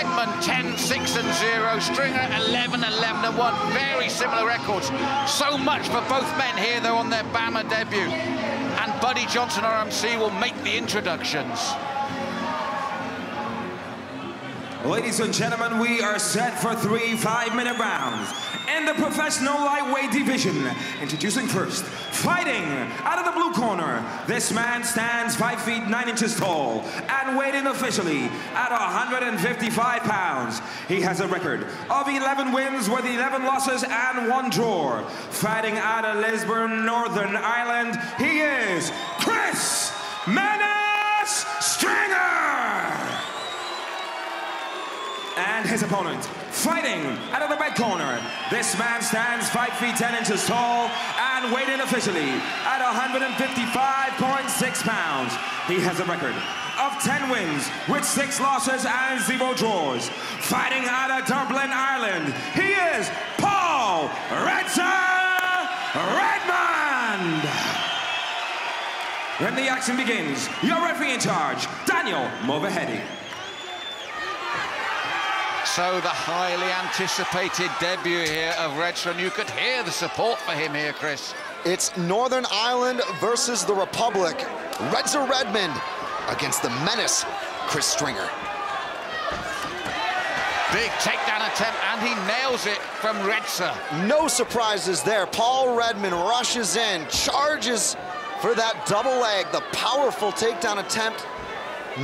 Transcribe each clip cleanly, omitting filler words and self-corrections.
Redmond 10-6-0, Stringer 11-11-1. Very similar records. So much for both men here, though, on their BAMMA debut. And Buddy Johnson, RMC, will make the introductions. Ladies and gentlemen, we are set for 3 5-minute rounds in the professional lightweight division. Introducing first, fighting out of the blue corner. This man stands 5 feet 9 inches tall and weighed in officially at 155 pounds. He has a record of 11 wins with 11 losses and 1 draw. Fighting out of Lisbon, Northern Ireland, he is Chris Menace Stringer. And his opponent, fighting out of the red corner. This man stands 5 feet 10 inches tall and weighed in officially at 155.6 pounds. He has a record of 10 wins with 6 losses and 0 draws. Fighting out of Dublin, Ireland, he is Paul Redmond. When the action begins, your referee in charge, Daniel Movahedi. So the highly anticipated debut here of Redmond. You could hear the support for him here, Chris. It's Northern Ireland versus the Republic. Redmond against the Menace, Chris Stringer. Big takedown attempt, and he nails it from Redmond. No surprises there. Paul Redmond rushes in, charges for that double leg. The powerful takedown attempt,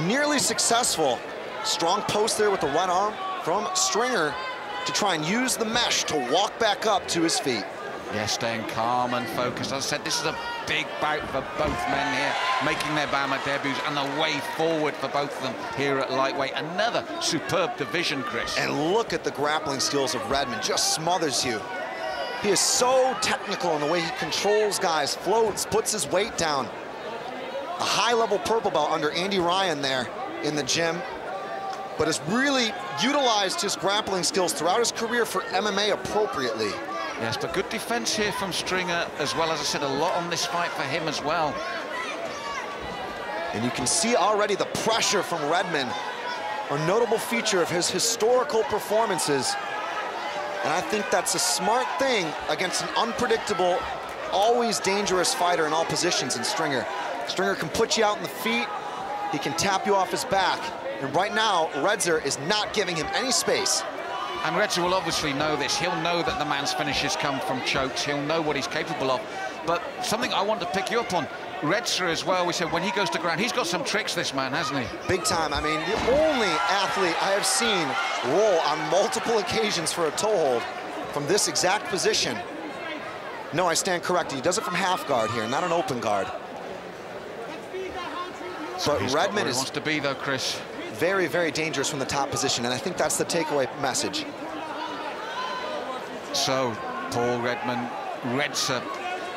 nearly successful. Strong post there with the right arm from Stringer to try and use the mesh to walk back up to his feet. Yeah, staying calm and focused. As I said, this is a big bout for both men here, making their BAMMA debuts, and the way forward for both of them here at lightweight. Another superb division, Chris. And look at the grappling skills of Redmond, just smothers you. He is so technical in the way he controls guys, floats, puts his weight down. A high-level purple belt under Andy Ryan there in the gym, but has really utilized his grappling skills throughout his career for MMA appropriately. Yes, but good defense here from Stringer as well. As I said, a lot on this fight for him as well. And you can see already the pressure from Redmond, a notable feature of his historical performances. And I think that's a smart thing against an unpredictable, always dangerous fighter in all positions in Stringer. Stringer can put you out in the feet, he can tap you off his back. And right now, Redzer is not giving him any space. And Redzer will obviously know this. He'll know that the man's finishes come from chokes. He'll know what he's capable of. But something I want to pick you up on, Redzer as well, we said when he goes to ground, he's got some tricks, this man, hasn't he? Big time. I mean, the only athlete I have seen roll on multiple occasions for a toe hold from this exact position. No, I stand corrected. He does it from half guard here, not an open guard. So but Redmond wants to be, though, Chris. Very, very dangerous from the top position, and I think that's the takeaway message. So, Paul Redmond, Redzer,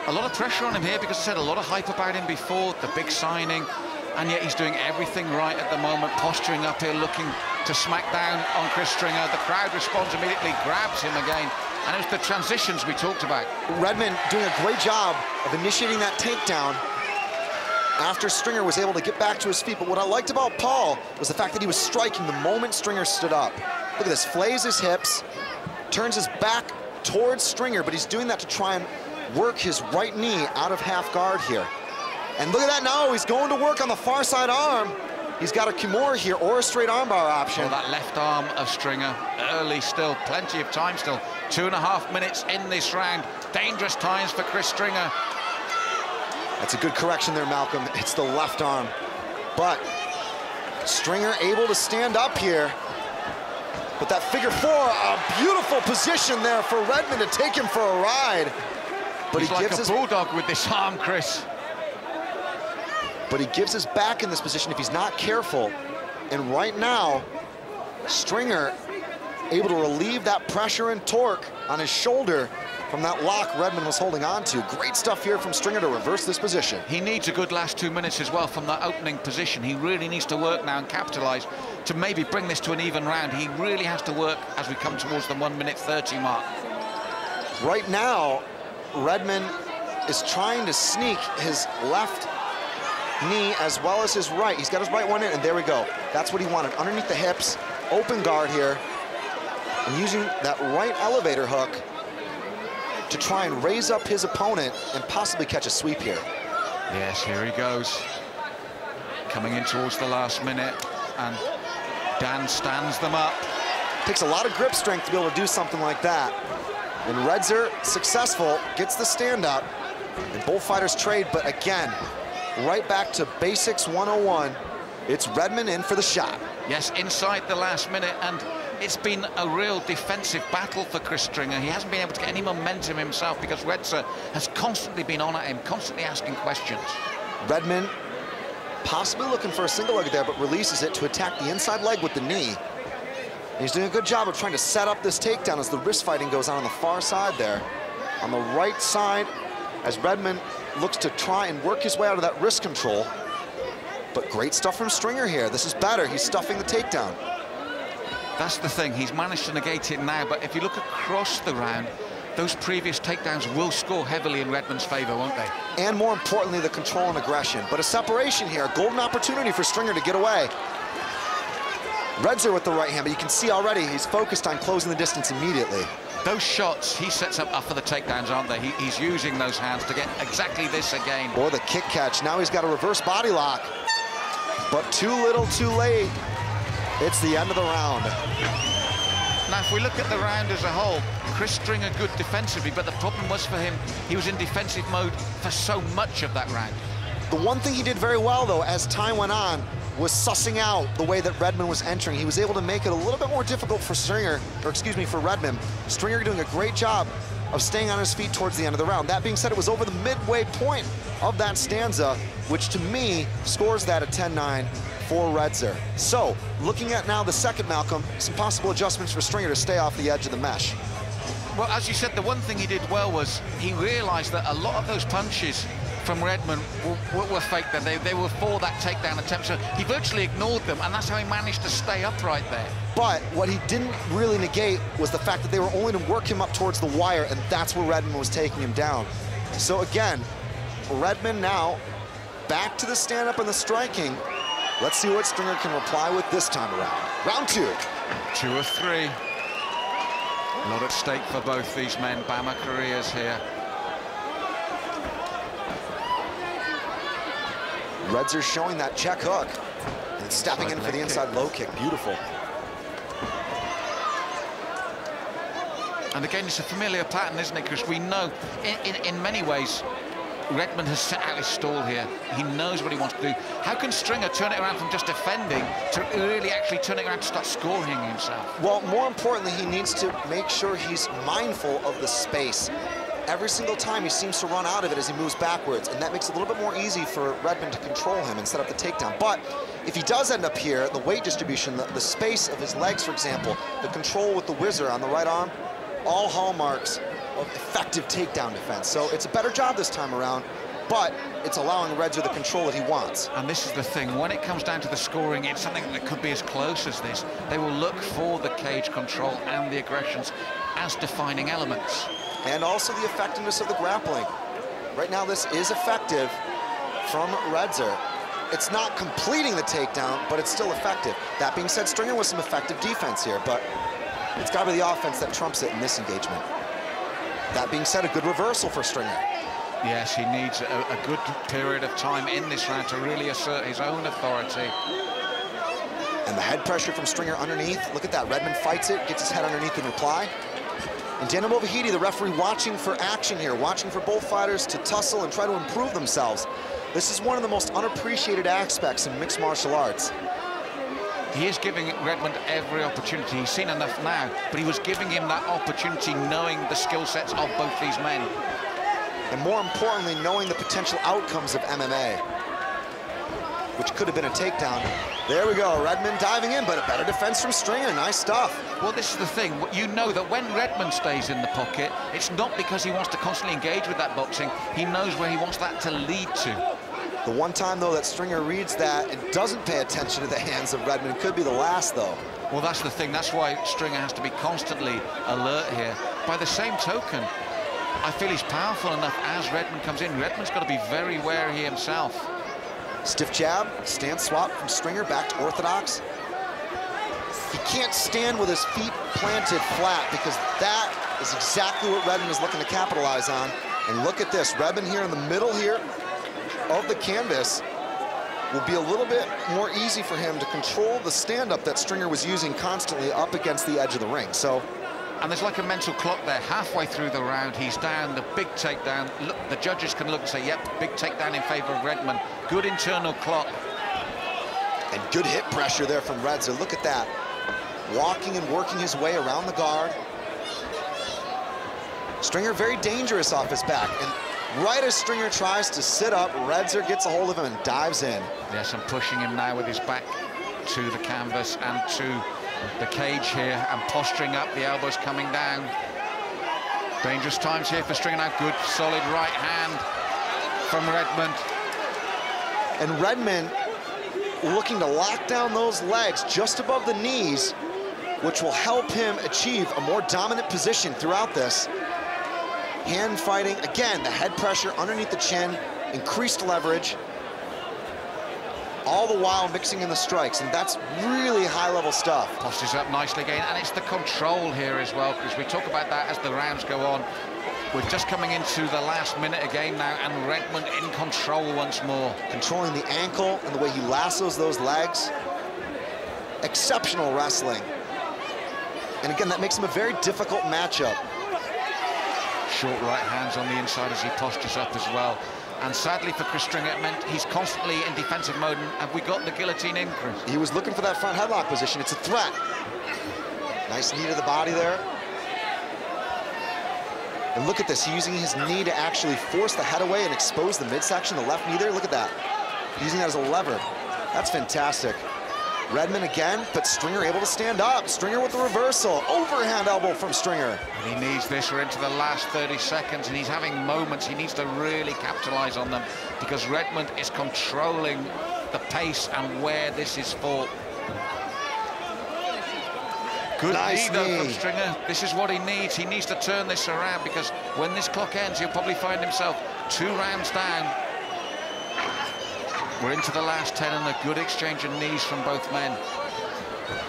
a lot of pressure on him here because I said a lot of hype about him before, the big signing, and yet he's doing everything right at the moment, posturing up here, looking to smack down on Chris Stringer. The crowd responds immediately, grabs him again, and it's the transitions we talked about. Redmond doing a great job of initiating that takedown after Stringer was able to get back to his feet. But what I liked about Paul was the fact that he was striking the moment Stringer stood up. Look at this, flays his hips, turns his back towards Stringer, but he's doing that to try and work his right knee out of half guard here. And look at that now, he's going to work on the far side arm. He's got a Kimura here or a straight armbar option. Well, that left arm of Stringer, early still, plenty of time still. 2.5 minutes in this round. Dangerous times for Chris Stringer. That's a good correction there, Malcolm. It's the left arm. But Stringer able to stand up here. But that figure four, a beautiful position there for Redmond to take him for a ride. But he's like a bulldog with this arm, Chris. But he gives his back in this position if he's not careful. And right now, Stringer able to relieve that pressure and torque on his shoulder from that lock Redmond was holding on to. Great stuff here from Stringer to reverse this position. He needs a good last 2 minutes as well from that opening position. He really needs to work now and capitalize to maybe bring this to an even round. He really has to work as we come towards the 1:30 mark. Right now, Redmond is trying to sneak his left knee as well as his right. He's got his right one in, and there we go. That's what he wanted. Underneath the hips, open guard here, and using that right elevator hook to try and raise up his opponent and possibly catch a sweep here. Yes, here he goes. Coming in towards the last minute, and Dan stands them up. Takes a lot of grip strength to be able to do something like that. And Redzer, successful, gets the stand up. And both fighters trade, but again, right back to basics 101. It's Redmond in for the shot. Yes, inside the last minute, and it's been a real defensive battle for Chris Stringer. He hasn't been able to get any momentum himself because Redzer has constantly been on at him, constantly asking questions. Redmond possibly looking for a single leg there, but releases it to attack the inside leg with the knee. And he's doing a good job of trying to set up this takedown as the wrist fighting goes on the far side there. On the right side, as Redmond looks to try and work his way out of that wrist control. But great stuff from Stringer here. This is better. He's stuffing the takedown. That's the thing. He's managed to negate it now, but if you look across the round, those previous takedowns will score heavily in Redmond's favor, won't they? And more importantly, the control and aggression. But a separation here, a golden opportunity for Stringer to get away. Redzer with the right hand, but you can see already he's focused on closing the distance immediately. Those shots he sets up for the takedowns, aren't they? He's using those hands to get exactly this again. Or the kick catch. Now he's got a reverse body lock. But too little, too late. It's the end of the round. Now, if we look at the round as a whole, Chris Stringer good defensively, but the problem was for him, he was in defensive mode for so much of that round. The one thing he did very well, though, as time went on, was sussing out the way that Redmond was entering. He was able to make it a little bit more difficult for Stringer, or excuse me, for Redmond. Stringer doing a great job of staying on his feet towards the end of the round. That being said, it was over the midway point of that stanza, which to me scores that at 10-9 for Redzer. So, looking at now the second Malcolm, some possible adjustments for Stringer to stay off the edge of the mesh. Well, as you said, the one thing he did well was he realized that a lot of those punches from Redmond were fake, that they were for that takedown attempt, so he virtually ignored them, and that's how he managed to stay upright there. But what he didn't really negate was the fact that they were only to work him up towards the wire, and that's where Redmond was taking him down. So again, Redmond now back to the stand-up and the striking. Let's see what Stringer can reply with this time around. Round two. 2 of 3. A lot at stake for both these men. BAMMA careers here. Redzer showing that check hook and stepping in for the inside low kick. Beautiful. And again, it's a familiar pattern, isn't it? Because we know, in many ways, Redmond has set out his stall here. He knows what he wants to do. How can Stringer turn it around from just defending to really actually turning around to start scoring himself? Well, more importantly, he needs to make sure he's mindful of the space. Every single time he seems to run out of it as he moves backwards, and that makes it a little bit more easy for Redmond to control him and set up the takedown. But if he does end up here, the weight distribution, the space of his legs, for example, the control with the whizzer on the right arm, all hallmarks of effective takedown defense. So it's a better job this time around, but it's allowing Redzer the control that he wants. And this is the thing, when it comes down to the scoring, it's something that could be as close as this. They will look for the cage control and the aggressions as defining elements. And also the effectiveness of the grappling. Right now, this is effective from Redzer. It's not completing the takedown, but it's still effective. That being said, Stringer with some effective defense here, but it's got to be the offense that trumps it in this engagement. That being said, a good reversal for Stringer. Yes, he needs a good period of time in this round to really assert his own authority. And the head pressure from Stringer underneath. Look at that, Redmond fights it, gets his head underneath in reply. And Daniel Movahidi, the referee, watching for action here, watching for both fighters to tussle and try to improve themselves. This is one of the most unappreciated aspects in mixed martial arts. He is giving Redmond every opportunity. He's seen enough now, but he was giving him that opportunity knowing the skill sets of both these men. And more importantly, knowing the potential outcomes of MMA, which could have been a takedown. There we go, Redmond diving in, but a better defense from Stringer, nice stuff. Well, this is the thing, you know that when Redmond stays in the pocket, it's not because he wants to constantly engage with that boxing, he knows where he wants that to lead to. The one time, though, that Stringer reads that and doesn't pay attention to the hands of Redmond could be the last, though. Well, that's the thing, that's why Stringer has to be constantly alert here. By the same token, I feel he's powerful enough as Redmond comes in. Redmond's got to be very wary himself. Stiff jab, stance swap from Stringer back to orthodox. He can't stand with his feet planted flat because that is exactly what Redmond is looking to capitalize on. And look at this, Redmond here in the middle here of the canvas will be a little bit more easy for him to control the stand-up that Stringer was using constantly up against the edge of the ring. So, and there's like a mental clock there. Halfway through the round, he's down, the big takedown. Look, the judges can look and say, yep, big takedown in favor of Redmond. Good internal clock. And good hip pressure there from Redzer. Look at that. Walking and working his way around the guard. Stringer very dangerous off his back. And right as Stringer tries to sit up, Redzer gets a hold of him and dives in. Yes, and pushing him now with his back to the canvas and to the cage here, and posturing up, the elbows coming down. Dangerous times here for Stringer now. Good, solid right hand from Redmond. And Redmond looking to lock down those legs just above the knees, which will help him achieve a more dominant position throughout this. Hand fighting, again, the head pressure underneath the chin, increased leverage, all the while mixing in the strikes, and that's really high-level stuff. Postures up nicely again, and it's the control here as well, because we talk about that as the rounds go on. We're just coming into the last minute again now, and Redmond in control once more. Controlling the ankle and the way he lassos those legs. Exceptional wrestling. And again, that makes him a very difficult matchup. Short right hands on the inside as he postures up as well. And sadly for Chris Stringer, it meant he's constantly in defensive mode, and we got the guillotine in, Chris. He was looking for that front headlock position. It's a threat. Nice knee to the body there. And look at this, using his knee to actually force the head away and expose the midsection, the left knee there. Look at that. Using that as a lever. That's fantastic. Redmond again, but Stringer able to stand up. Stringer with the reversal. Overhand elbow from Stringer. And he needs this. We're into the last 30 seconds, and he's having moments. He needs to really capitalize on them because Redmond is controlling the pace and where this is fought. Good nice knee from Stringer. This is what he needs. He needs to turn this around because when this clock ends, he'll probably find himself 2 rounds down. We're into the last 10 and a good exchange of knees from both men.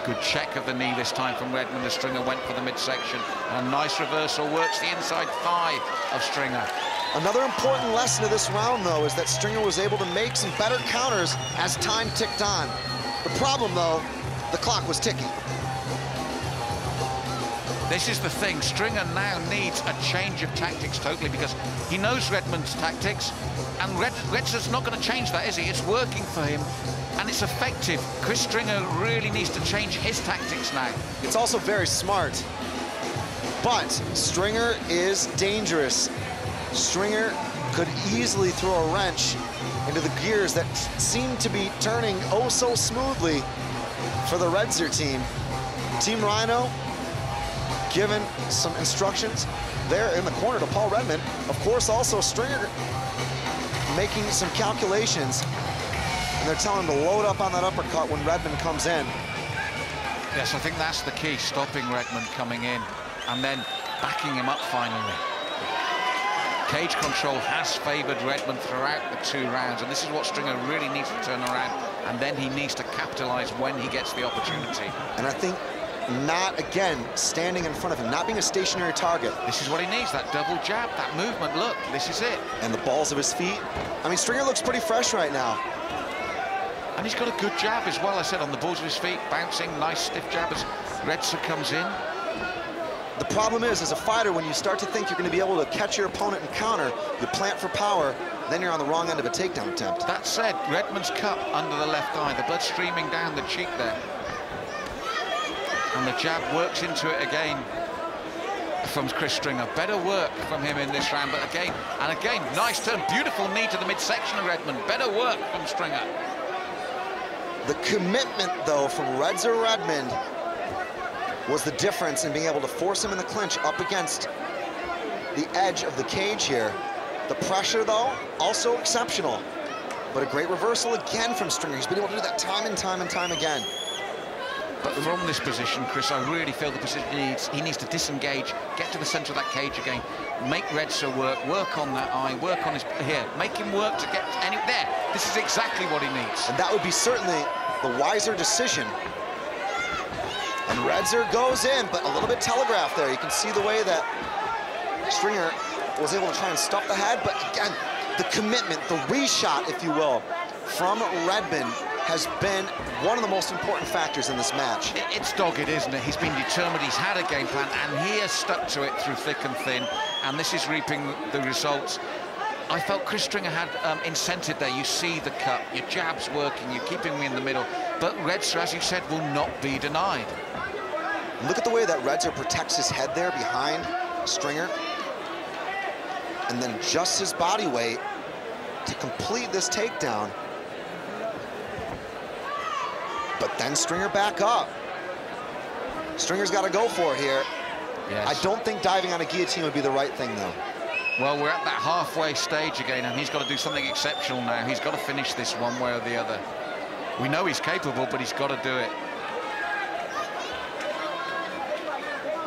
Good check of the knee this time from Redmond as Stringer went for the midsection. And a nice reversal, works the inside thigh of Stringer. Another important lesson of this round, though, is that Stringer was able to make some better counters as time ticked on. The problem, though, the clock was ticking. This is the thing, Stringer now needs a change of tactics totally because he knows Redmond's tactics, and Redzer's not going to change that, is he? It's working for him, and it's effective. Chris Stringer really needs to change his tactics now. It's also very smart, but Stringer is dangerous. Stringer could easily throw a wrench into the gears that seem to be turning oh so smoothly for the Redzer team. Team Rhino given some instructions there in the corner to Paul Redmond. Of course, also Stringer making some calculations, and they're telling him to load up on that uppercut when Redmond comes in. Yes, I think that's the key, stopping Redmond coming in and then backing him up finally. Cage control has favored Redmond throughout the 2 rounds, and this is what Stringer really needs to turn around, and then he needs to capitalize when he gets the opportunity. And I think not, again, standing in front of him, not being a stationary target. This is what he needs, that double jab, that movement. Look, this is it. And the balls of his feet. I mean, Stringer looks pretty fresh right now. And he's got a good jab as well, I said, on the balls of his feet, bouncing, nice stiff jab as Redzer comes in. The problem is, as a fighter, when you start to think you're going to be able to catch your opponent and counter, you plant for power, then you're on the wrong end of a takedown attempt. That said, Redmond's cut under the left eye, the blood streaming down the cheek there. And the jab works into it again from Chris Stringer. Better work from him in this round, but again, and again, nice turn, beautiful knee to the midsection of Redmond. Better work from Stringer. The commitment, though, from Redzer Redmond was the difference in being able to force him in the clinch up against the edge of the cage here. The pressure, though, also exceptional. But a great reversal again from Stringer. He's been able to do that time and time and time again. But from this position, Chris, I really feel the position he needs to disengage, get to the centre of that cage again, make Redzer work on that eye, work on his, here, make him work to get there. This is exactly what he needs. And that would be certainly the wiser decision. And Redzer goes in, but a little bit telegraphed there. You can see the way that Stringer was able to try and stuff the head, but again, the commitment, the reshot, if you will, from Redmond has been one of the most important factors in this match. It's dogged, isn't it? He's been determined, he's had a game plan, and he has stuck to it through thick and thin, and this is reaping the results. I felt Chris Stringer had incentive there. You see the cut, your jab's working, you're keeping me in the middle, but Redzer, as you said, will not be denied. Look at the way that Redzer protects his head there behind Stringer, and then adjusts his body weight to complete this takedown. But then Stringer back up. Stringer's got to go for it here. Yes. I don't think diving on a guillotine would be the right thing, though. Well, we're at that halfway stage again, and he's got to do something exceptional now. He's got to finish this one way or the other. We know he's capable, but he's got to do it.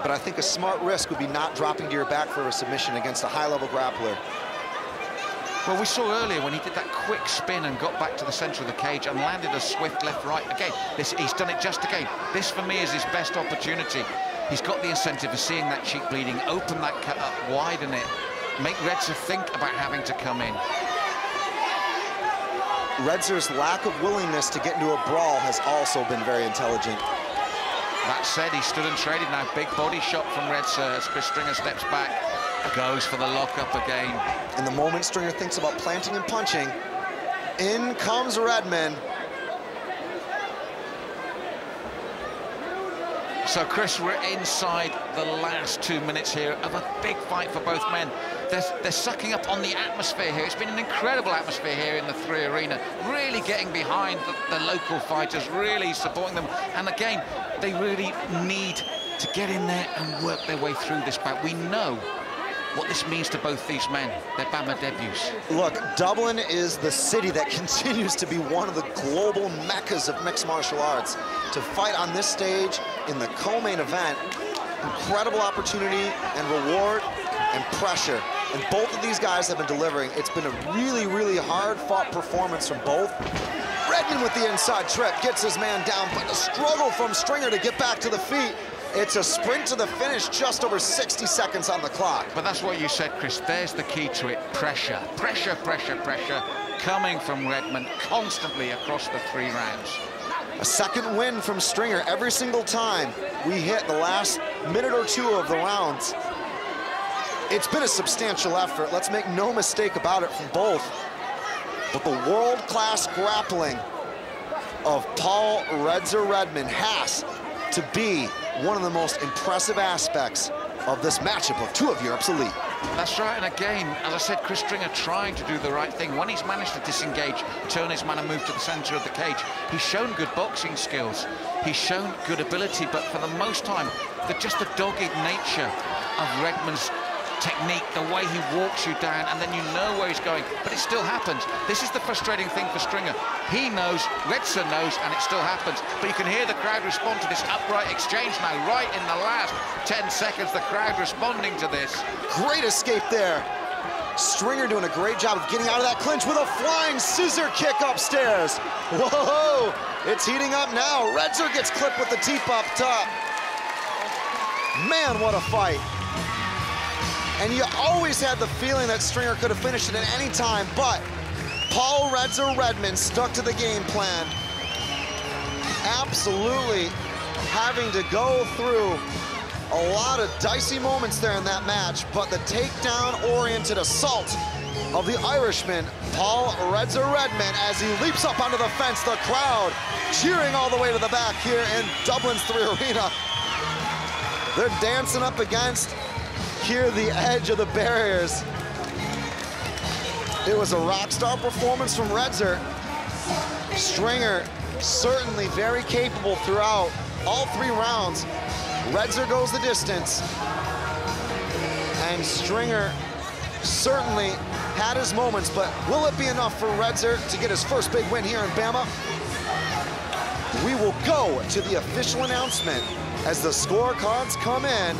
But I think a smart risk would be not dropping to your back for a submission against a high-level grappler. Well, we saw earlier when he did that quick spin and got back to the centre of the cage and landed a swift left-right. Again, he's done it just again. This, for me, is his best opportunity. He's got the incentive of seeing that cheek bleeding, open that cut up, widen it, make Redzer think about having to come in. Redzer's lack of willingness to get into a brawl has also been very intelligent. That said, he stood and traded now. Big body shot from Redzer as Chris Stringer steps back. Goes for the lockup again. And the moment Stringer thinks about planting and punching, in comes Redmond. So, Chris, we're inside the last 2 minutes here of a big fight for both men. They're sucking up on the atmosphere here. It's been an incredible atmosphere here in the 3 Arena, really getting behind the local fighters, really supporting them. And again, they really need to get in there and work their way through this bout. We know what this means to both these men, their BAMMA debuts. Look, Dublin is the city that continues to be one of the global meccas of mixed martial arts. To fight on this stage in the co-main event, incredible opportunity and reward and pressure. And both of these guys have been delivering. It's been a really, really hard-fought performance from both. Redmond with the inside trip gets his man down, but the struggle from Stringer to get back to the feet. It's a sprint to the finish, just over 60 seconds on the clock. But that's what you said, Chris. There's the key to it. Pressure, pressure, pressure, pressure, coming from Redmond constantly across the 3 rounds. A second win from Stringer every single time we hit the last minute or 2 of the rounds. It's been a substantial effort. Let's make no mistake about it from both. But the world-class grappling of Paul Redzer Redmond has to be one of the most impressive aspects of this matchup of 2 of Europe's elite. That's right, and again, as I said, Chris Stringer trying to do the right thing. When he's managed to disengage, turn his man and move to the centre of the cage, he's shown good boxing skills. He's shown good ability, but for the most time, just the dogged nature of Redmond's technique, the way he walks you down, and then you know where he's going, but it still happens. This is the frustrating thing for Stringer. He knows, Redzer knows, and it still happens. But you can hear the crowd respond to this upright exchange now, right in the last 10 seconds, the crowd responding to this. Great escape there. Stringer doing a great job of getting out of that clinch with a flying scissor kick upstairs. Whoa, it's heating up now. Redzer gets clipped with the teep up top. Man, what a fight. And you always had the feeling that Stringer could have finished it at any time, but Paul Redzer Redmond stuck to the game plan. Absolutely having to go through a lot of dicey moments there in that match, but the takedown-oriented assault of the Irishman, Paul Redzer Redmond, as he leaps up onto the fence, the crowd cheering all the way to the back here in Dublin's 3 Arena. They're dancing up against here the edge of the barriers. It was a rock star performance from Redzer. Stringer certainly very capable throughout all 3 rounds. Redzer goes the distance, and Stringer certainly had his moments, but will it be enough for Redzer to get his first big win here in BAMMA? we will go to the official announcement as the scorecards come in,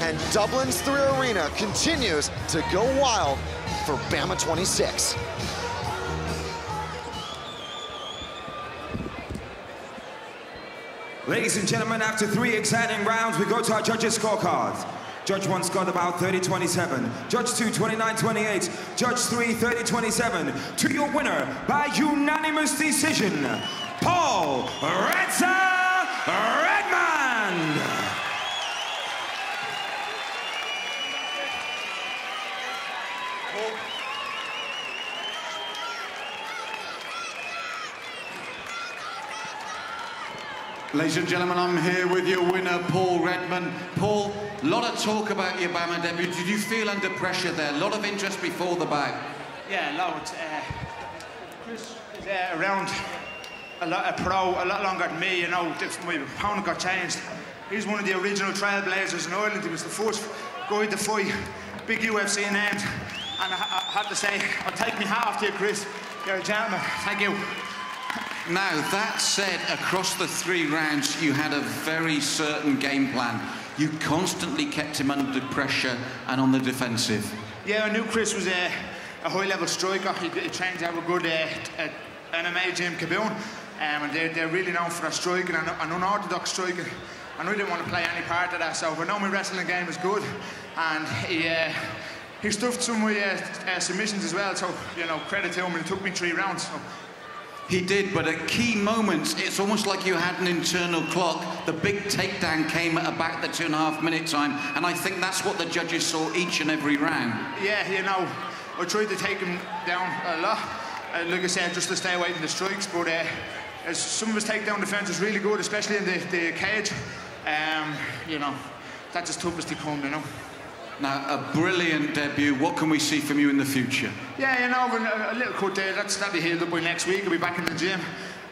and Dublin's 3 Arena continues to go wild for BAMMA 26. Ladies and gentlemen, after 3 exciting rounds, we go to our judges' scorecards. Judge 1 scored about 30-27. Judge 2, 29-28. Judge 3, 30-27. To your winner by unanimous decision, Paul Redmond. Ladies and gentlemen, I'm here with your winner, Paul Redmond. Paul, a lot of talk about your BAMMA debut. Did you feel under pressure there? A lot of interest before the bout. Yeah, loads. Chris is around a lot longer than me, you know. My opponent got changed. He's one of the original trailblazers in Ireland. He was the first guy to fight big UFC names. And I have to say, I'll take my hat off to you, Chris. You're a gentleman. Thank you. Now, that said, across the 3 rounds, you had a very certain game plan. You constantly kept him under pressure and on the defensive. Yeah, I knew Chris was a high-level striker. He trains out a good MMA gym, Kaboon. And they're really known for their striking and unorthodox striking. And I didn't want to play any part of that, so I know my wrestling game is good. And he stuffed some of my submissions as well, so, you know, credit to him, and it took me 3 rounds. So. He did, but at key moments, it's almost like you had an internal clock. The big takedown came at about the 2.5-minute time, and I think that's what the judges saw each and every round. Yeah, you know, I tried to take him down a lot, like I said, just to stay away from the strikes, but as some of his takedown defense is really good, especially in the cage. You know, that's as tough as they come, you know. Now, a brilliant debut. What can we see from you in the future? Yeah, you know, a little cut there. That'll be healed up by next week. I'll be back in the gym.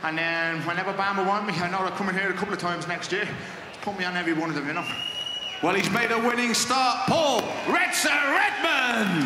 And then whenever BAMMA want me, I know they're coming here a couple of times next year. Just put me on every one of them, you know. Well, he's made a winning start. Paul Redmond.